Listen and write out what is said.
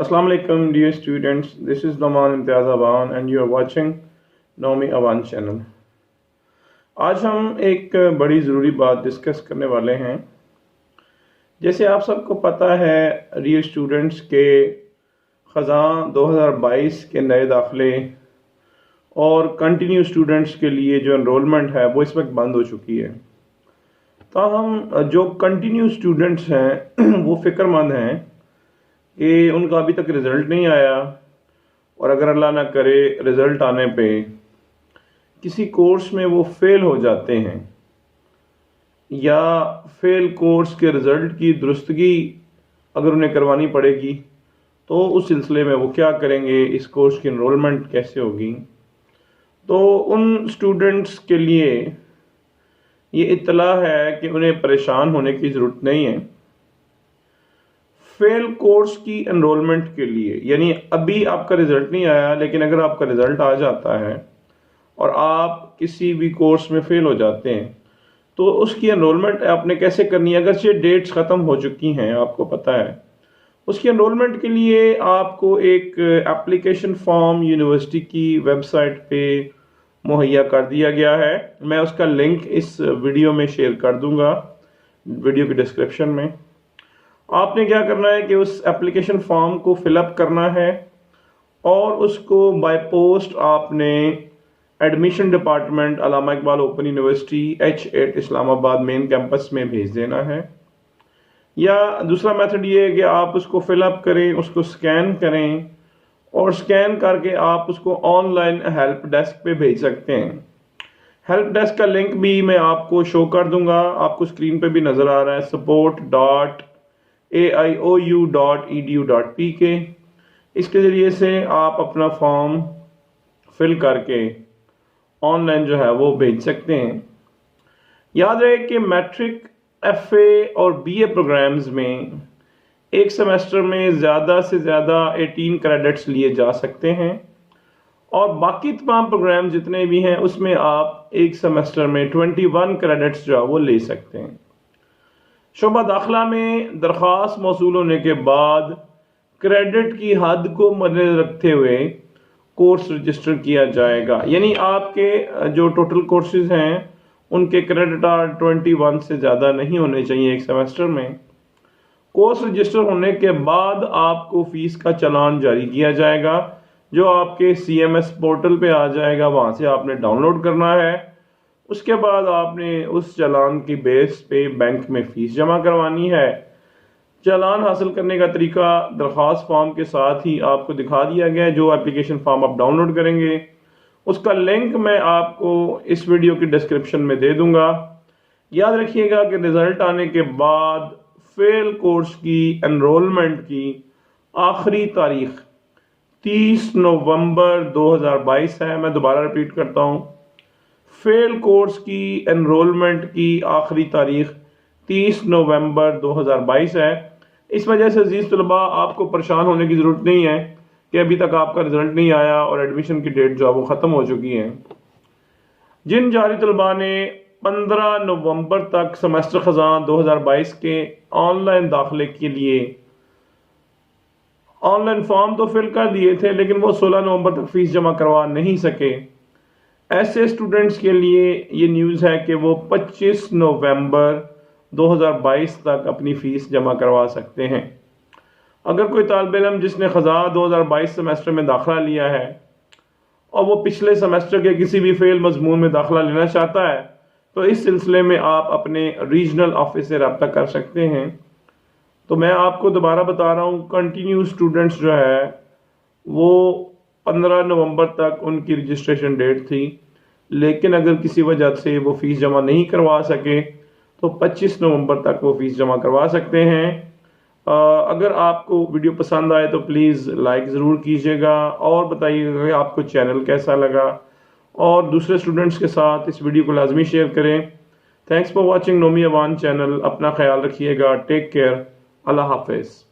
Assalamu alaikum dear students, this is Noman Imtiaz Awan and you are watching Nomi Awan channel. आज हम एक बड़ी ज़रूरी बात डिस्कस करने वाले हैं। जैसे आप सबको पता है, रियल स्टूडेंट्स के ख़ज़ां 2022 के नए दाखिले और कंटिन्यू स्टूडेंट्स के लिए जो एनरोलमेंट है वो इस वक्त बंद हो चुकी है। ताहम जो कंटिन्यू स्टूडेंट्स हैं वो फ़िक्रमंद हैं कि उनका अभी तक रिज़ल्ट नहीं आया, और अगर अल्लाह ना करे रिज़ल्ट आने पे किसी कोर्स में वो फेल हो जाते हैं या फेल कोर्स के रिज़ल्ट की दुरुस्तगी अगर उन्हें करवानी पड़ेगी तो उस सिलसिले में वो क्या करेंगे, इस कोर्स की एनरोलमेंट कैसे होगी। तो उन स्टूडेंट्स के लिए ये इत्तला है कि उन्हें परेशान होने की ज़रूरत नहीं है। फेल कोर्स की एनरोलमेंट के लिए, यानी अभी आपका रिज़ल्ट नहीं आया लेकिन अगर आपका रिज़ल्ट आ जाता है और आप किसी भी कोर्स में फेल हो जाते हैं तो उसकी एनरोलमेंट आपने कैसे करनी है। अगरचे डेट्स ख़त्म हो चुकी हैं, आपको पता है, उसकी एनरोलमेंट के लिए आपको एक एप्लीकेशन फॉर्म यूनिवर्सिटी की वेबसाइट पे मुहैया कर दिया गया है। मैं उसका लिंक इस वीडियो में शेयर कर दूंगा, वीडियो की डिस्क्रिप्शन में। आपने क्या करना है कि उस एप्लीकेशन फॉर्म को फिलअप करना है और उसको बाय पोस्ट आपने admission department Allama Iqbal open university H8 Islamabad main campus में भेज देना है। या दूसरा मेथड ये है कि आप उसको फिलअप करें, उसको स्कैन करें और स्कैन करके आप उसको ऑनलाइन हेल्प डेस्क पे भेज सकते हैं। हेल्प डेस्क का लिंक भी मैं आपको शो कर दूंगा, आपको स्क्रीन पे भी नज़र आ रहा है, support.aiou.edu.pk। इसके ज़रिए से आप अपना फॉर्म फिल करके ऑनलाइन जो है वो भेज सकते हैं। याद रहे कि मैट्रिक, FA और BA प्रोग्राम्स में एक सेमेस्टर में ज़्यादा से ज़्यादा 18 क्रेडिट्स लिए जा सकते हैं और बाकी तमाम प्रोग्राम जितने भी हैं उसमें आप एक सेमेस्टर में 21 क्रेडिट्स जो है वो ले सकते हैं। शोबा दाखिला में दरख्वास्त मौसूल होने के बाद क्रेडिट की हद को मद्देनज़र रखते हुए कोर्स रजिस्टर किया जाएगा। यानी आपके जो टोटल कोर्सेज हैं उनके क्रेडिट 21 से ज़्यादा नहीं होने चाहिए एक सेमेस्टर में। कोर्स रजिस्टर होने के बाद आपको फ़ीस का चालान जारी किया जाएगा जो आपके CMS पोर्टल पे आ जाएगा, वहाँ से आपने डाउनलोड करना है। उसके बाद आपने उस चालान की बेस पे बैंक में फ़ीस जमा करवानी है। चालान हासिल करने का तरीका दरख्वास्त फॉर्म के साथ ही आपको दिखा दिया गया है। जो एप्लीकेशन फॉर्म आप डाउनलोड करेंगे उसका लिंक मैं आपको इस वीडियो की डिस्क्रिप्शन में दे दूंगा। याद रखिएगा कि रिज़ल्ट आने के बाद फेल कोर्स की एनरोलमेंट की आखिरी तारीख 30 नवंबर 2022 है। मैं दोबारा रिपीट करता हूँ, फेल कोर्स की एनरोलमेंट की आखिरी तारीख 30 नवंबर 2022 है। इस वजह से अजीज तलबा आपको परेशान होने की ज़रूरत नहीं है कि अभी तक आपका रिज़ल्ट नहीं आया और एडमिशन की डेट जो है वो ख़त्म हो चुकी है। जिन जारी तलबा ने 15 नवंबर तक सेमेस्टर ख़ज़ां 2022 के ऑनलाइन दाखिले के लिए ऑनलाइन फॉर्म तो फिल कर दिए थे लेकिन वो 16 नवंबर तक फ़ीस जमा करवा नहीं सके, ऐसे स्टूडेंट्स के लिए ये न्यूज़ है कि वो 25 नवंबर 2022 तक अपनी फ़ीस जमा करवा सकते हैं। अगर कोई तालिब इल्म जिसने ख़ज़ां 2022 सेमेस्टर में दाखिला लिया है और वो पिछले सेमेस्टर के किसी भी फेल मज़मून में दाखिला लेना चाहता है तो इस सिलसिले में आप अपने रीजनल ऑफिस से रब्ता कर सकते हैं। तो मैं आपको दोबारा बता रहा हूँ, कंटिन्यू स्टूडेंट्स जो है वो 15 नवंबर तक उनकी रजिस्ट्रेशन डेट थी, लेकिन अगर किसी वजह से वो फ़ीस जमा नहीं करवा सके तो 25 नवंबर तक वो फ़ीस जमा करवा सकते हैं। अगर आपको वीडियो पसंद आए तो प्लीज़ लाइक ज़रूर कीजिएगा और बताइएगा कि आपको चैनल कैसा लगा और दूसरे स्टूडेंट्स के साथ इस वीडियो को लाजमी शेयर करें। Thanks for watching Nomi Awan channel. अपना ख्याल रखिएगा। Take care. अल्लाह हाफिज़।